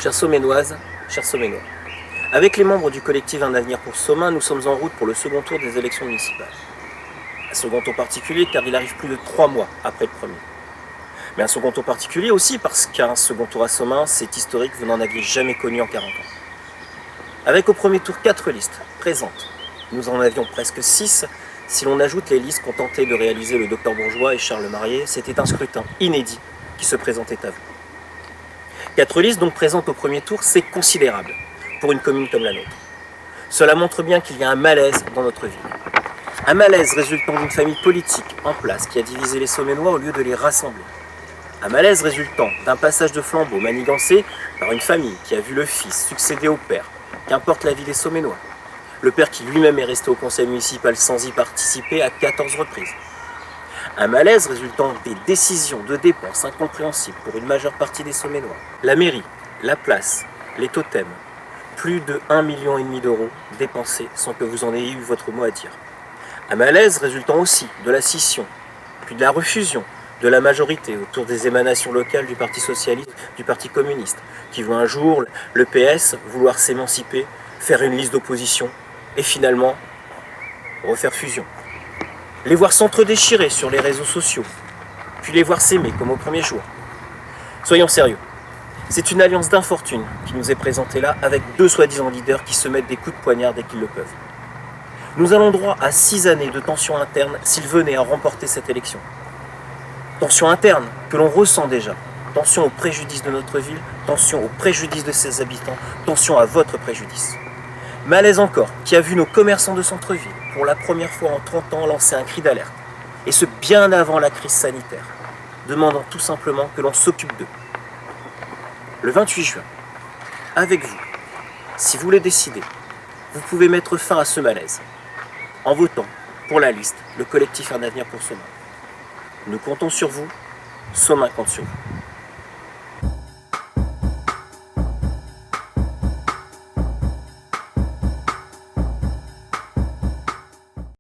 Chères Somainoises, chers Somainois, avec les membres du collectif Un avenir pour Somain, nous sommes en route pour le second tour des élections municipales. Un second tour particulier car il arrive plus de 3 mois après le premier. Mais un second tour particulier aussi parce qu'un second tour à Somain, c'est historique, vous n'en aviez jamais connu en 40 ans. Avec au premier tour 4 listes présentes, nous en avions presque 6. Si l'on ajoute les listes qu'ont tenté de réaliser le docteur Bourgeois et Charles Marié, c'était un scrutin inédit qui se présentait à vous. 4 listes donc présentes au premier tour, c'est considérable pour une commune comme la nôtre. Cela montre bien qu'il y a un malaise dans notre ville. Un malaise résultant d'une famille politique en place qui a divisé les Somainois au lieu de les rassembler. Un malaise résultant d'un passage de flambeau manigancé par une famille qui a vu le fils succéder au père, qu'importe la vie des Somainois. Le père qui lui-même est resté au conseil municipal sans y participer à 14 reprises. Un malaise résultant des décisions de dépenses incompréhensibles pour une majeure partie des Somainois. La mairie, la place, les totems, plus de 1,5 million d'euros dépensés sans que vous en ayez eu votre mot à dire. Un malaise résultant aussi de la scission, puis de la refusion de la majorité autour des émanations locales du Parti socialiste, du Parti communiste, qui voit un jour le PS vouloir s'émanciper, faire une liste d'opposition et finalement refaire fusion. Les voir s'entre-déchirer sur les réseaux sociaux, puis les voir s'aimer comme au premier jour. Soyons sérieux, c'est une alliance d'infortune qui nous est présentée là avec 2 soi-disant leaders qui se mettent des coups de poignard dès qu'ils le peuvent. Nous allons droit à 6 années de tension interne s'ils venaient à remporter cette élection. Tension interne que l'on ressent déjà. Tension au préjudice de notre ville, tension au préjudice de ses habitants, tension à votre préjudice. Malaise encore, qui a vu nos commerçants de centre-ville, pour la première fois en 30 ans, lancer un cri d'alerte. Et ce, bien avant la crise sanitaire, demandant tout simplement que l'on s'occupe d'eux. Le 28 juin, avec vous, si vous le décidez, vous pouvez mettre fin à ce malaise, en votant pour la liste, le collectif Un avenir pour Somain. Nous comptons sur vous, Somain compte sur vous.